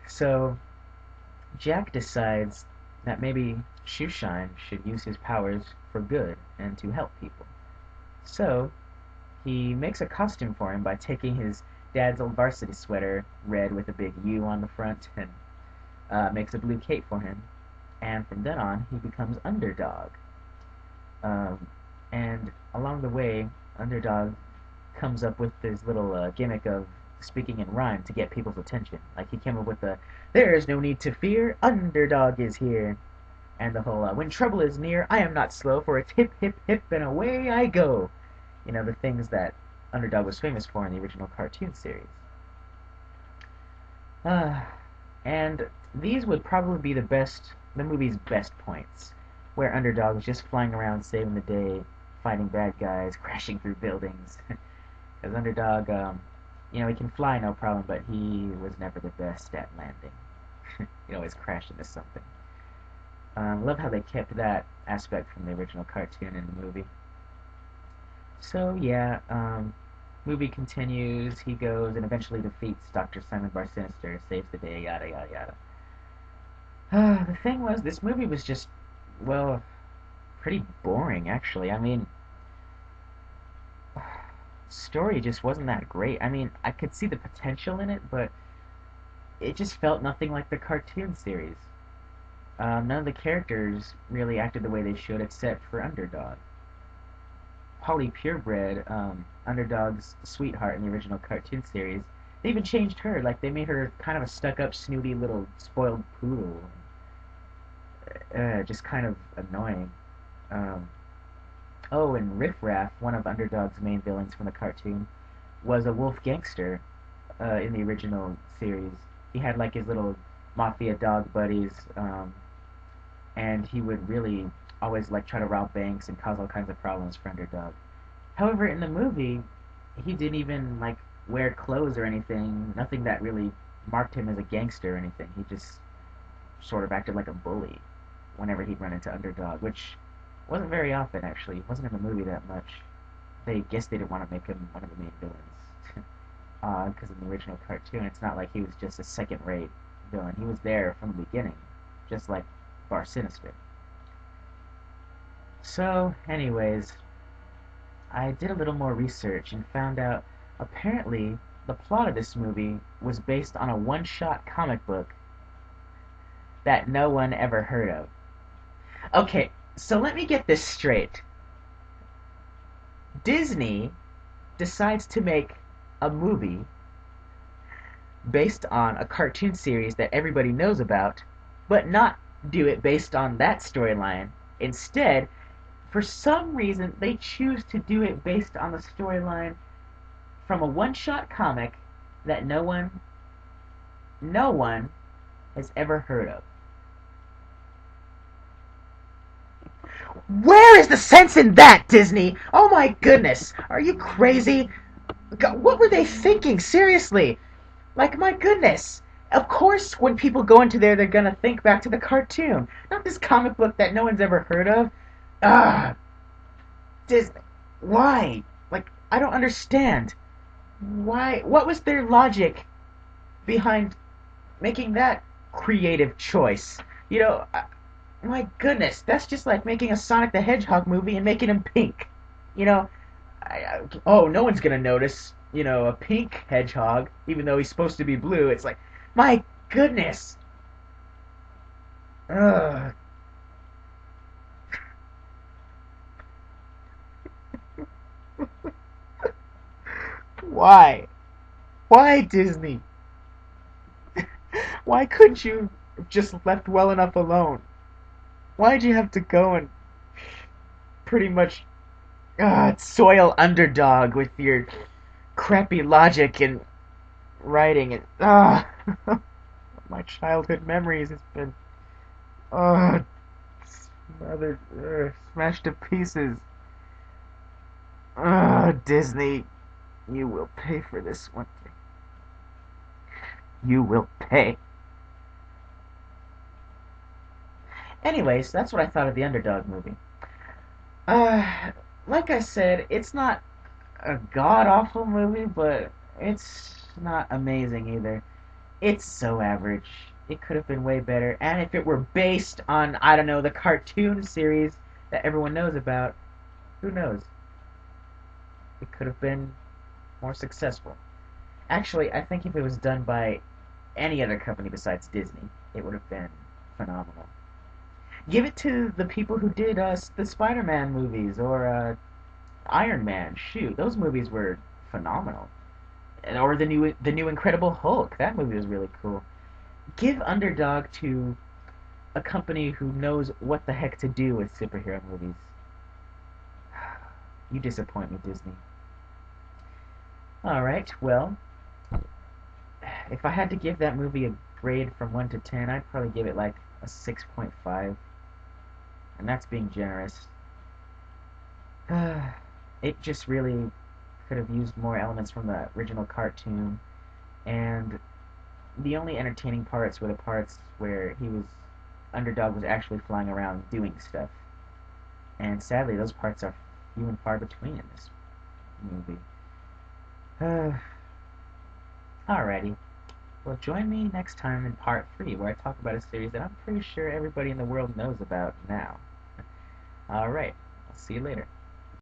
So Jack decides that maybe Shoeshine should use his powers for good and to help people. So he makes a costume for him by taking his dad's old varsity sweater, red with a big U on the front, and makes a blue cape for him. And from then on, he becomes Underdog. Um, and along the way, Underdog comes up with his little gimmick of speaking in rhyme to get people's attention. Like he came up with the "There's no need to fear, Underdog is here," and the whole "When trouble is near, I am not slow, for it's hip hip hip and away I go." You know, the things that Underdog was famous for in the original cartoon series. Uh, and these would probably be the movie's best points, where Underdog is just flying around saving the day, fighting bad guys, crashing through buildings. Because Underdog, he can fly no problem, but he was never the best at landing. He'd always crash into something. Love how they kept that aspect from the original cartoon in the movie. So yeah, movie continues. He goes and eventually defeats Dr. Simon Bar Sinister, saves the day, yada yada yada. The thing was, this movie was just, well, pretty boring actually. I mean, story just wasn't that great. I mean, I could see the potential in it, but it just felt nothing like the cartoon series. None of the characters really acted the way they should, except for Underdog. Polly Purebred, Underdog's sweetheart in the original cartoon series, they even changed her. Like, they made her kind of a stuck-up, snooty little spoiled poodle. Just kind of annoying. Um, oh, and Riff Raff, one of Underdog's main villains from the cartoon, was a wolf gangster in the original series. He had like his little mafia dog buddies, and he would really always like try to rob banks and cause all kinds of problems for Underdog. However, in the movie, he didn't even like wear clothes or anything. Nothing that really marked him as a gangster or anything. He just sort of acted like a bully whenever he'd run into Underdog, which wasn't very often actually. He wasn't in the movie that much. They guess they didn't want to make him one of the main villains. Because in the original cartoon, it's not like he was just a second-rate villain. He was there from the beginning, just like Bar Sinister. So, anyways, I did a little more research and found out apparently the plot of this movie was based on a one-shot comic book that no one ever heard of. Okay, so let me get this straight. Disney decides to make a movie based on a cartoon series that everybody knows about, but not do it based on that storyline. Instead, for some reason, they choose to do it based on the storyline from a one-shot comic that no one has ever heard of. Where is the sense in that, Disney? Oh my goodness, are you crazy? God, what were they thinking? Seriously, like my goodness. Of course, when people go into there, they're gonna think back to the cartoon, not this comic book that no one's ever heard of. Ah, Disney, why? Like, I don't understand. Why? What was their logic behind making that creative choice? You know, my goodness, that's just like making a Sonic the Hedgehog movie and making him pink. You know, oh, no one's gonna notice. A pink hedgehog, even though he's supposed to be blue. It's like, my goodness. Ugh. Why? Why Disney? Why couldn't you just left well enough alone? Why'd you have to go and pretty much soil Underdog with your crappy logic and writing? And my childhood memories has been uh, smothered, smashed to pieces. Disney, you will pay for this one day. You will pay. Anyways, that's what I thought of the Underdog movie. Uh, like I said, it's not a god awful movie, but it's not amazing either. It's so average. It could have been way better. And if it were based on, I don't know, the cartoon series that everyone knows about, who knows? It could have been more successful. Actually, I think if it was done by any other company besides Disney, it would have been phenomenal. Give it to the people who did the Spider-Man movies or Iron Man. Shoot, those movies were phenomenal. Or the new Incredible Hulk. That movie was really cool. Give Underdog to a company who knows what the heck to do with superhero movies. You disappoint me, Disney. All right, well, if I had to give that movie a grade from 1 to 10, I'd probably give it like a 6.5, and that's being generous. It just really could have used more elements from the original cartoon, and the only entertaining parts were the parts where Underdog was actually flying around doing stuff. And sadly, those parts are few and far between in this movie. Alrighty. Well, join me next time in part 3, where I talk about a series that I'm pretty sure everybody in the world knows about now. Alright. I'll see you later.